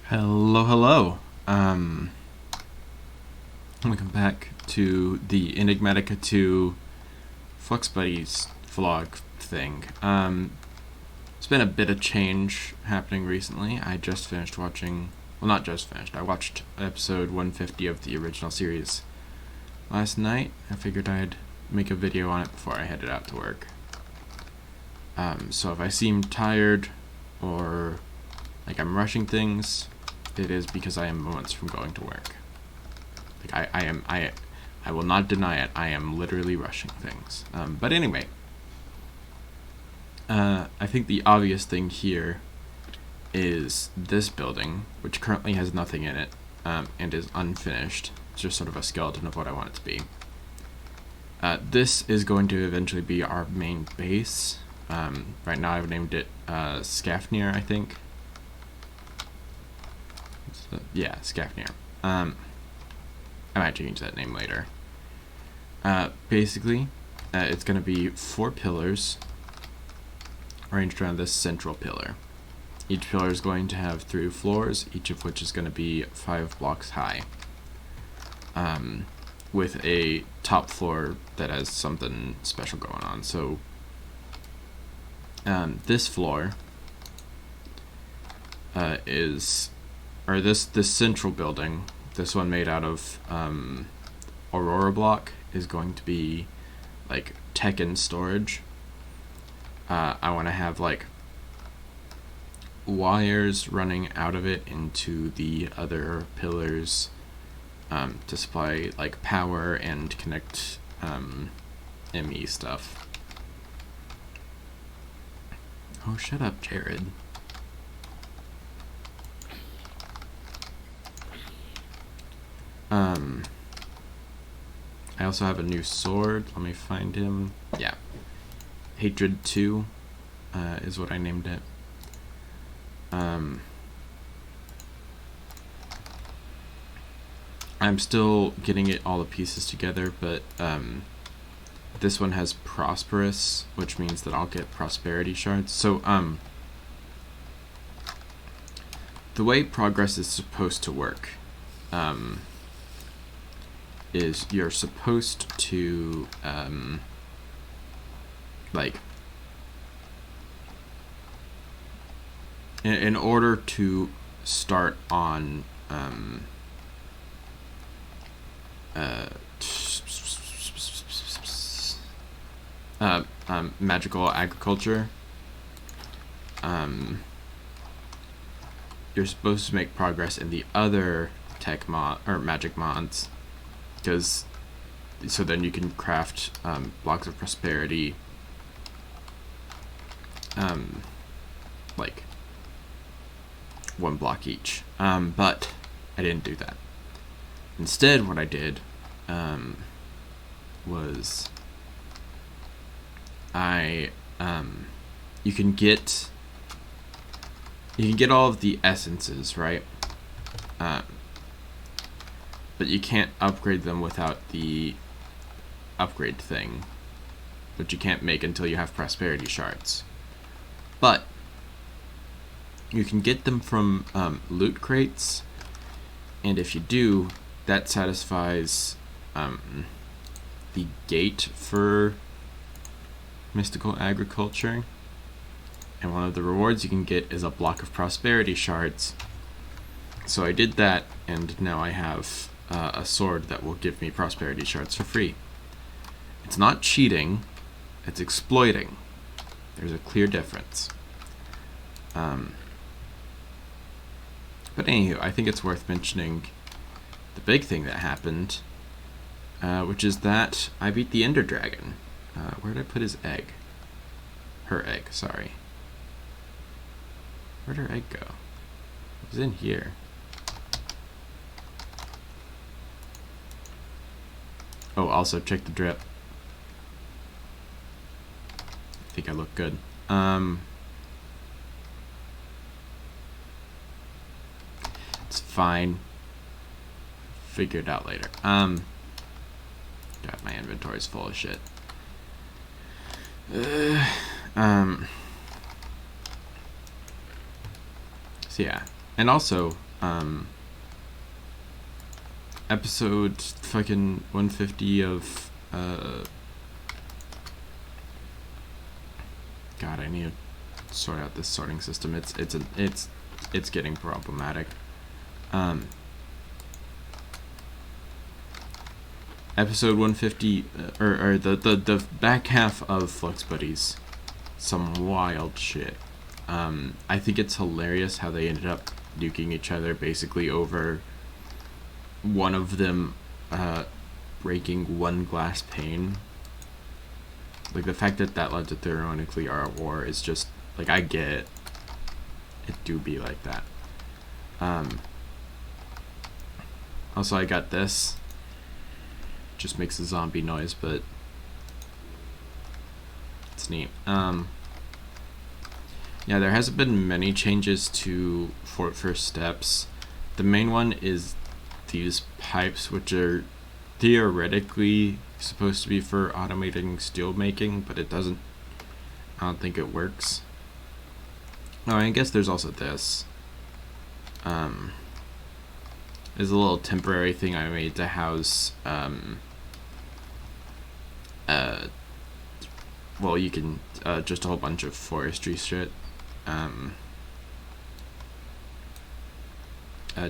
Hello, hello. Welcome back to the Enigmatica 2 Flux Buddies vlog thing. It's been a bit of change happening recently. I just finished watching, well, not just finished, I watched episode 150 of the original series last night. I figured I'd make a video on it before I headed out to work. So if I seem tired or like I'm rushing things, it is because I am moments from going to work. Like I will not deny it. I am literally rushing things. But anyway, I think the obvious thing here is this building, which currently has nothing in it, and is unfinished. It's just sort of a skeleton of what I want it to be. This is going to eventually be our main base. Right now I've named it Skafnir, I think. Yeah, Skafnir. I might change that name later. Basically, it's going to be 4 pillars arranged around this central pillar. Each pillar is going to have 3 floors, each of which is going to be 5 blocks high, with a top floor that has something special going on. So this floor this central building, this one made out of Aurora block, is going to be like tech-in storage. I want to have like wires running out of it into the other pillars to supply like power and connect ME stuff. Oh, shut up, Jared. I also have a new sword. Let me find him. Yeah. Hatred 2 is what I named it. I'm still getting all the pieces together, but this one has prosperous, which means that I'll get prosperity shards. So the way progress is supposed to work is you're supposed to like in order to start on magical agriculture, you're supposed to make progress in the other tech mod or magic mods, because so then you can craft blocks of prosperity, like 1 block each. But I didn't do that. Instead, what I did was you can get all of the essences, right? But you can't upgrade them without the upgrade thing, which you can't make until you have prosperity shards. But you can get them from loot crates, and if you do, that satisfies the gate for mystical agriculture, and one of the rewards you can get is a block of prosperity shards. So I did that, and now I have a sword that will give me prosperity shards for free. It's not cheating, it's exploiting. There's a clear difference. But anywho, I think it's worth mentioning the big thing that happened, which is that I beat the Ender Dragon. Where did I put his egg? Her egg, sorry. Where'd her egg go? It was in here. Oh, also check the drip. I think I look good. It's fine. Figure it out later. God, my inventory's full of shit. So yeah, and also Episode fucking 150 of God, I need to sort out this sorting system. It's getting problematic. Episode 150, or the back half of Flux Buddies, some wild shit. I think it's hilarious how they ended up nuking each other basically over one of them breaking one glass pane. Like, the fact that that led to thermonuclear war is just, like, I get it. It do be like that. Also, I got this. Just makes a zombie noise, but it's neat. Yeah, there hasn't been many changes to Fort First Steps. The main one is these pipes, which are theoretically supposed to be for automating steel making, but it doesn't. I don't think it works. Oh, I guess there's also this. There's a little temporary thing I made to house well, you can just a whole bunch of forestry shit,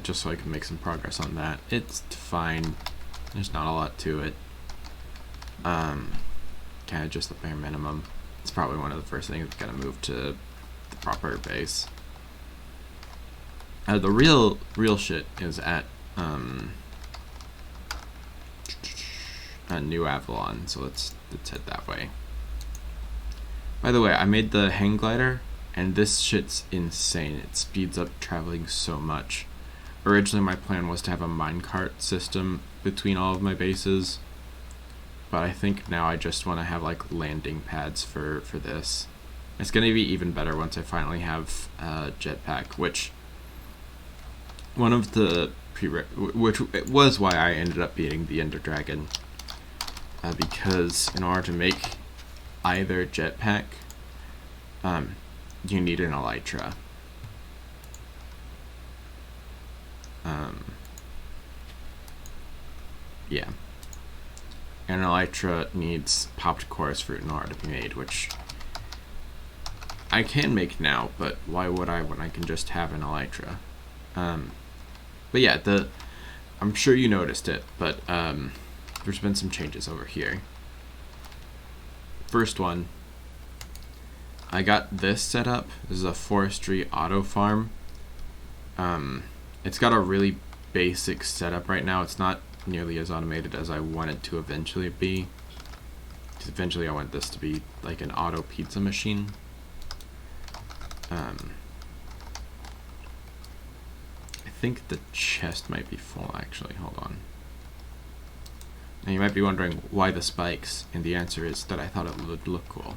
just so I can make some progress on that. It's fine. There's not a lot to it. Kind of just the bare minimum. It's probably one of the first things that's gonna move to the proper base. The real shit is at New Avalon, so let's head that way. By the way, I made the hang glider, and this shit's insane. It speeds up traveling so much. Originally, my plan was to have a minecart system between all of my bases, but I think now I just want to have like landing pads for this. It's gonna be even better once I finally have jetpack, which one of the which was why I ended up beating the Ender Dragon, because in order to make either jetpack, you need an elytra. Yeah. And an elytra needs popped chorus fruit in order to be made, which I can make now, but why would I when I can just have an elytra? But yeah, I'm sure you noticed it, but there's been some changes over here. First one, I got this set up. This is a forestry auto farm. It's got a really basic setup right now. It's not nearly as automated as I want it to eventually be, because eventually I want this to be like an auto pizza machine. I think the chest might be full, actually. Hold on. Now you might be wondering why the spikes, and the answer is that I thought it would look cool.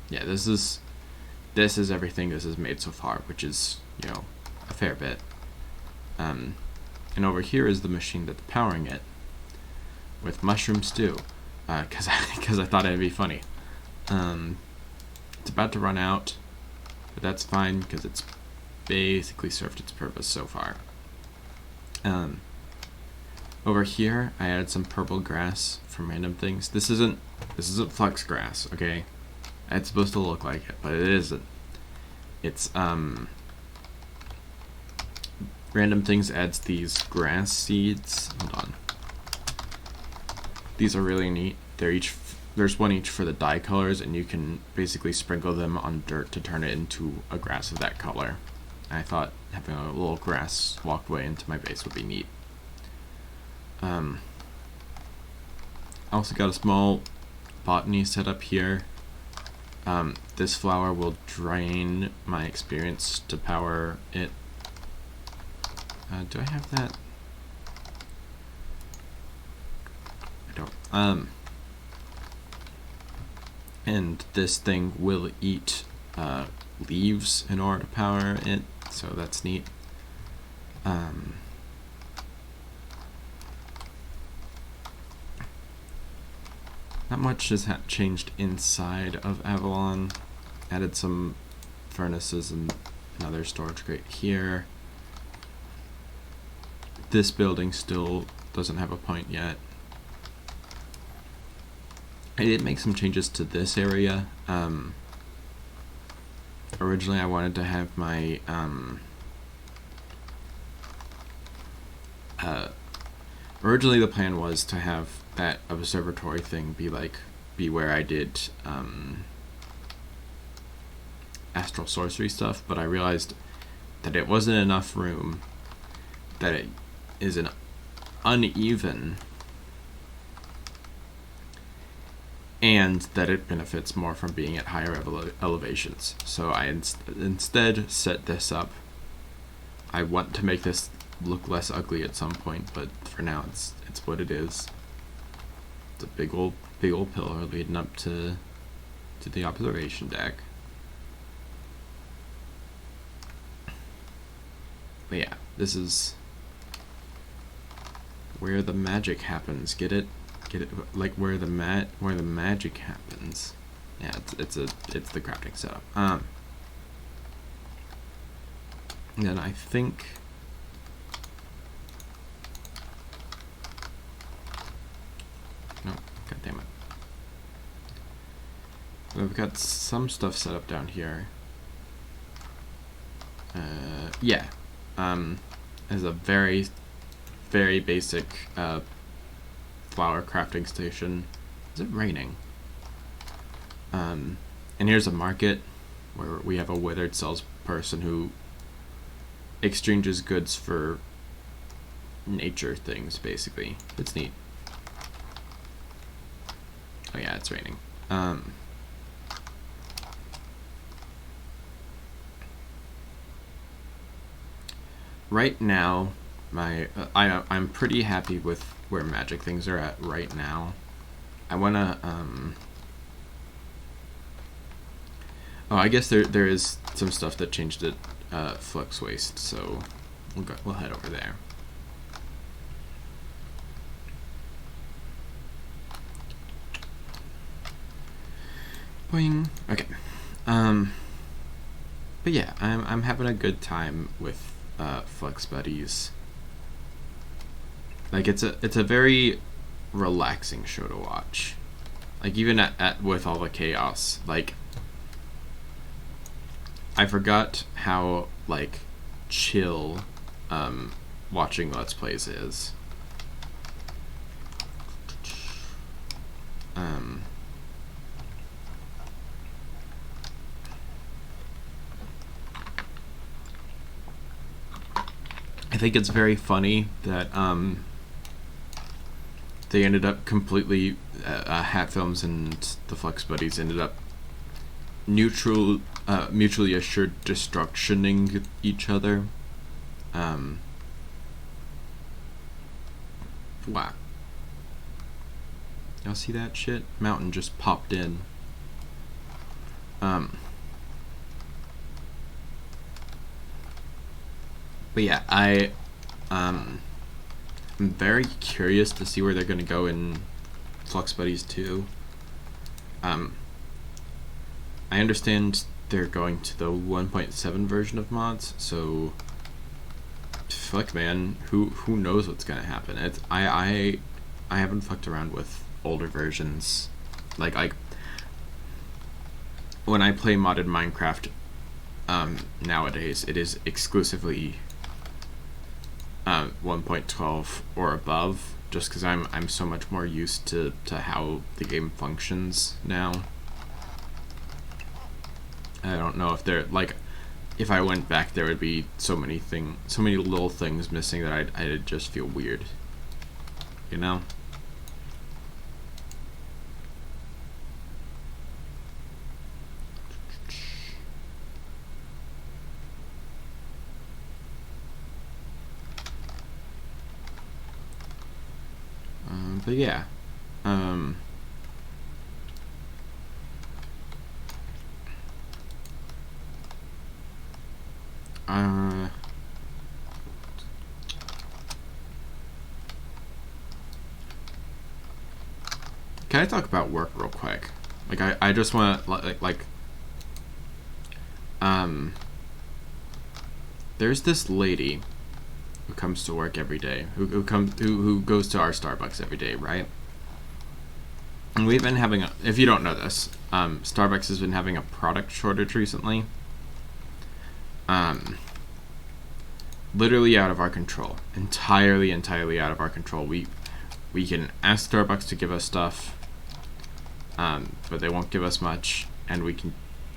Yeah, this is everything this has made so far, which is, you know, a fair bit. And over here is the machine that's powering it with mushroom stew, because I thought it'd be funny. It's about to run out, but that's fine because it's basically served its purpose so far. Over here, I added some purple grass from random things. This isn't flux grass, okay? It's supposed to look like it, but it isn't. It's random things adds these grass seeds. Hold on. These are really neat. There's one each for the dye colors, and you can basically sprinkle them on dirt to turn it into a grass of that color. I thought having a little grass walkway into my base would be neat. I also got a small botany set up here. This flower will drain my experience to power it. Do I have that? I don't. And this thing will eat leaves in order to power it, so that's neat. Not much has changed inside of Avalon. Added some furnaces and another storage grate here. this building still doesn't have a point yet. I did make some changes to this area. Originally I wanted to have my originally the plan was to have that observatory thing be where I did astral sorcery stuff, but I realized that it wasn't enough room, that it is an uneven, and that it benefits more from being at higher elevations. So I instead set this up. I want to make this look less ugly at some point, but for now it's what it is. It's a big old pillar leading up to the observation deck. But yeah, this is where the magic happens. Get it? Like where the magic happens. Yeah, it's the crafting setup. And then I think no, god damn it. We've got some stuff set up down here. Yeah. As a very, very basic flower crafting station. Is it raining? And here's a market where we have a withered salesperson who exchanges goods for nature things, basically. It's neat. Oh yeah, it's raining. Right now, I'm pretty happy with where magic things are at right now. I wanna oh, I guess there is some stuff that changed at Flux Waste, so we'll head over there. Boing. Okay. But yeah, I'm having a good time with Flux Buddies. Like it's a very relaxing show to watch. Like even at with all the chaos, like I forgot how like chill watching Let's Plays is. I think it's very funny that they ended up completely Hat Films and the Flux Buddies ended up mutually assured destructioning each other. Wow. Y'all see that shit? Mountain just popped in. But yeah, I'm very curious to see where they're gonna go in Flux Buddies 2. I understand they're going to the 1.7 version of mods, so fuck man, who knows what's gonna happen? I haven't fucked around with older versions. Like when I play modded Minecraft nowadays, it is exclusively 1.12 or above, just because I'm so much more used to how the game functions now. I don't know if there, like, if I went back, there would be so many little things missing that I'd just feel weird, you know? But yeah, can I talk about work real quick? Like I just want to there's this lady who comes to work every day, who goes to our Starbucks every day, right? And we've been having if you don't know this, Starbucks has been having a product shortage recently. Literally out of our control. Entirely out of our control. We can ask Starbucks to give us stuff, but they won't give us much, and we can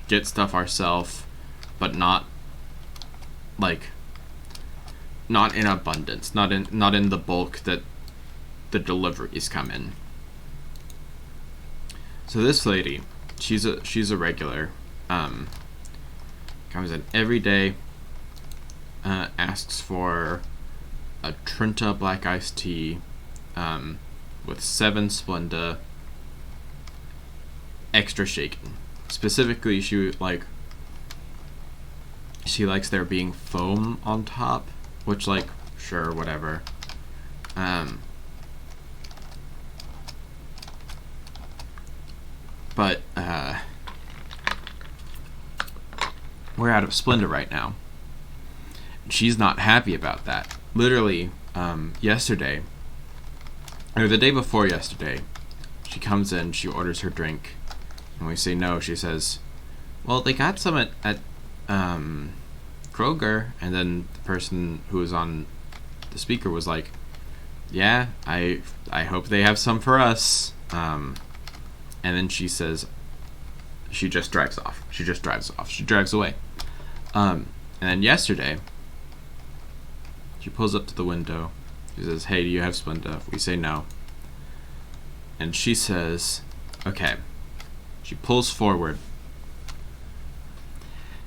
get stuff ourselves, but not in abundance, not in the bulk that the deliveries come in. So this lady, she's a regular, comes in every day, asks for a Trinta black iced tea, with 7 Splenda, extra shaken. Specifically, she likes there being foam on top, which, like, sure, whatever. But we're out of Splenda right now. She's not happy about that. Literally, yesterday, or the day before yesterday, she comes in, she orders her drink, and we say no. She says, well, they got some at Kroger. And then the person who was on the speaker was like, yeah, I hope they have some for us. And then she says, she just drives off. She drives away. And then yesterday, she pulls up to the window. She says, hey, do you have Splenda? We say no. And she says, okay. She pulls forward.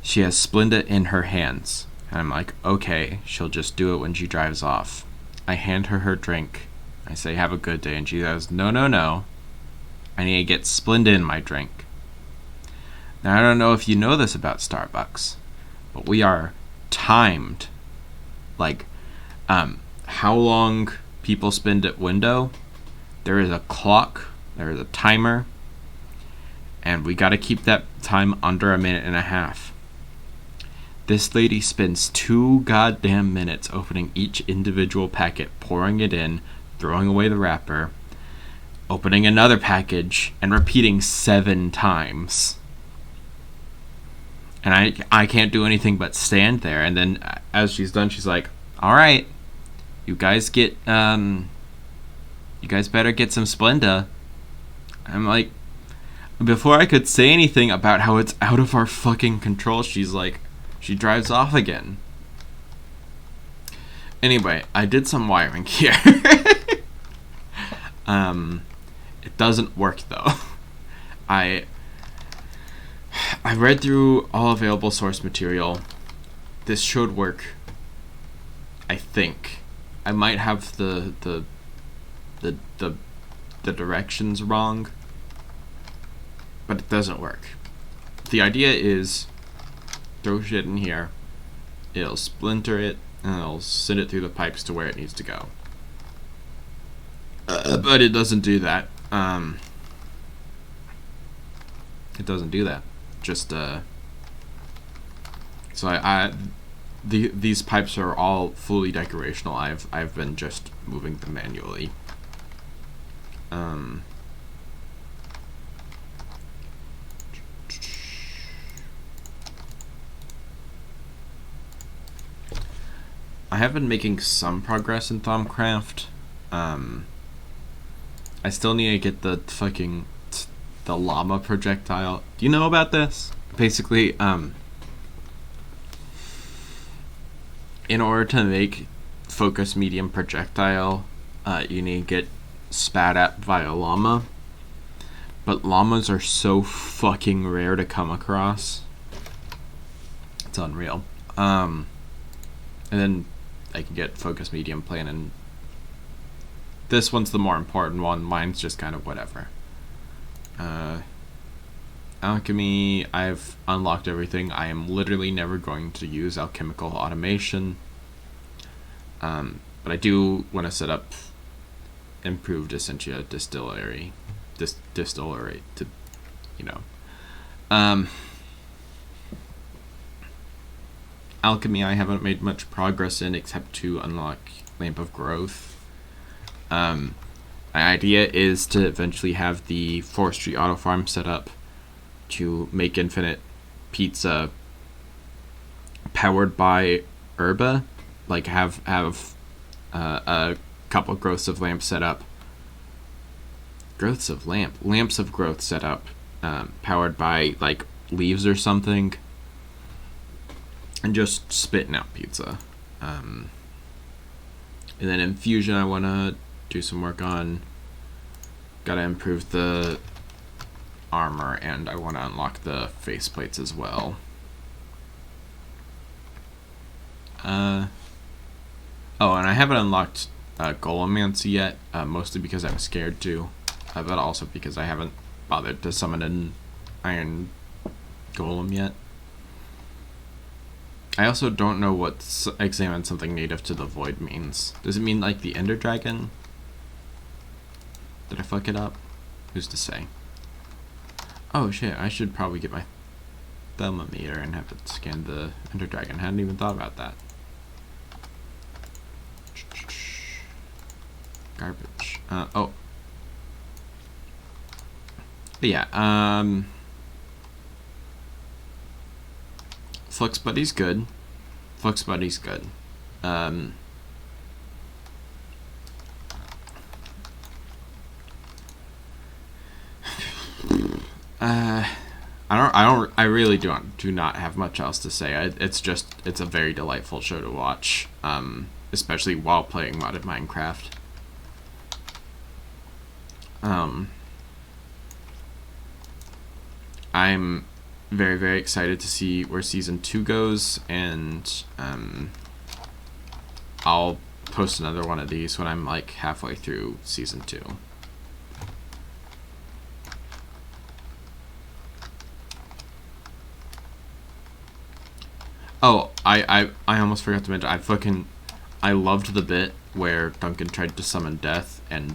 She has Splenda in her hands. And I'm like, okay, she'll just do it when she drives off. I hand her drink. I say, have a good day. And she says, no. I need to get Splenda in my drink. Now, I don't know if you know this about Starbucks, but we are timed. Like, how long people spend at window, there is a clock, there is a timer, and we got to keep that time under 1.5 minutes. This lady spends 2 goddamn minutes opening each individual packet, pouring it in, throwing away the wrapper, opening another package, and repeating 7 times. And I can't do anything but stand there. And then as she's done, she's like, all right, you guys better get some Splenda. I'm like, before I could say anything about how it's out of our fucking control, she's like, she drives off again. Anyway, I did some wiring here. It doesn't work though. I read through all available source material. This should work. I think. I might have the directions wrong, but it doesn't work. The idea is throw shit in here, it'll splinter it, and it'll send it through the pipes to where it needs to go. But it doesn't do that. It doesn't do that. Just so these pipes are all fully decorational. I've been just moving them manually. I have been making some progress in Thaumcraft. I still need to get the llama projectile. Do you know about this? Basically, in order to make focus medium projectile, you need to get spat at via llama. But llamas are so fucking rare to come across. It's unreal. And then I can get focus medium plan, and this one's the more important one. Mine's just kind of whatever. Alchemy, I've unlocked everything. I am literally never going to use alchemical automation. But I do want to set up improved Essentia distillery to, Alchemy I haven't made much progress in except to unlock Lamp of Growth. My idea is to eventually have the forestry auto farm set up to make infinite pizza powered by herba, like have a couple growths of lamp set up. Lamps of growth set up, powered by like leaves or something, and just spitting out pizza. And then infusion I want to do some work on. Gotta improve the armor, and I want to unlock the faceplates as well. Oh, and I haven't unlocked Golomancy yet, mostly because I'm scared to, but also because I haven't bothered to summon an Iron Golem yet. I also don't know what examine something native to the void means. Does it mean like the Ender Dragon? Did I fuck it up? Who's to say? Oh shit, I should probably get my thermometer and have it scan the Ender Dragon. I hadn't even thought about that. Garbage. Oh. But yeah, Flux Buddies good. Flux Buddies good. I really do not have much else to say. It's a very delightful show to watch, especially while playing modded Minecraft. I'm very, very excited to see where season 2 goes, and I'll post another one of these when I'm like halfway through season 2. Oh, I almost forgot to mention, I loved the bit where Duncan tried to summon death and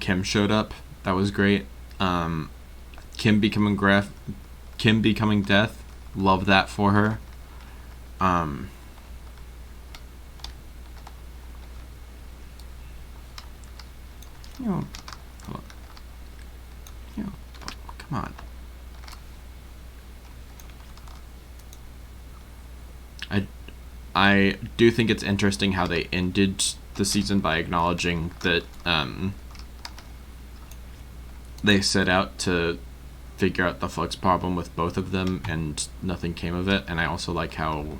Kim showed up. That was great. Kim becoming death. Love that for her. Come on. I do think it's interesting how they ended the season by acknowledging that they set out to figure out the flux problem with both of them and nothing came of it. And I also like how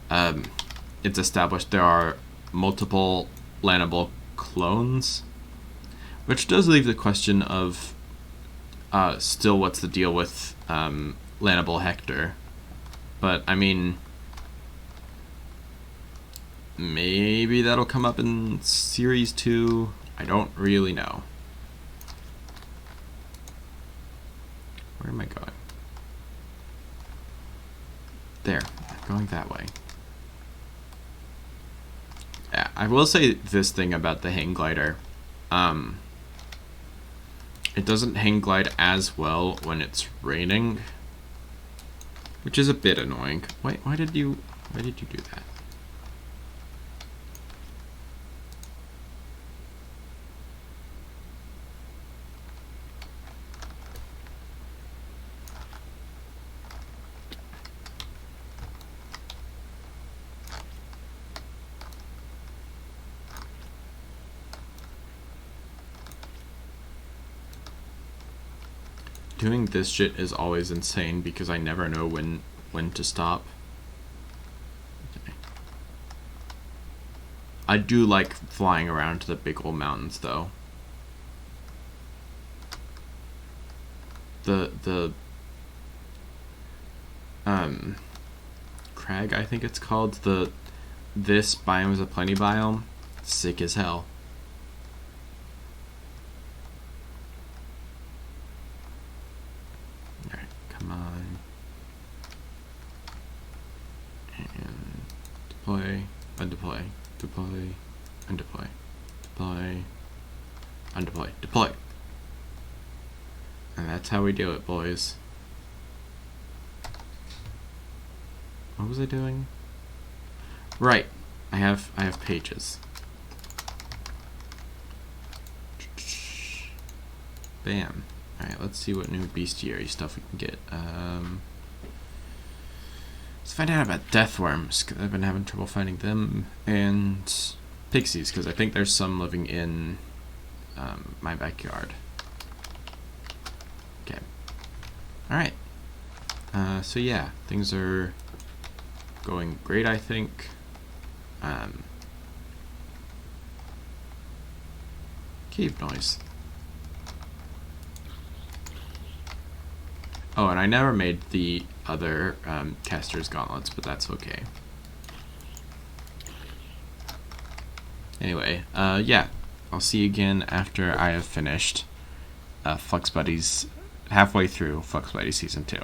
it's established there are multiple Lannable clones, which does leave the question of still what's the deal with Lannable Hector. But I mean, maybe that'll come up in series 2. I don't really know. Where am I going? There, I'm going that way. Yeah, I will say this thing about the hang glider. It doesn't hang glide as well when it's raining, which is a bit annoying. Why did you do that? Doing this shit is always insane because I never know when to stop. Okay. I do like flying around to the big old mountains though. The crag, I think it's called, this biome is a plenty biome. Sick as hell. Come on. And deploy, undeploy, deploy, undeploy, deploy, undeploy, deploy. And that's how we do it, boys. What was I doing? Right. I have pages. Bam. Alright, let's see what new bestiary stuff we can get. Let's find out about deathworms, because I've been having trouble finding them, and pixies, because I think there's some living in my backyard. Okay. Alright. So yeah, things are going great, I think. Cave noise. Oh, and I never made the other caster's gauntlets, but that's okay. Anyway, yeah, I'll see you again after I have finished Flux Buddies, halfway through Flux Buddies Season 2.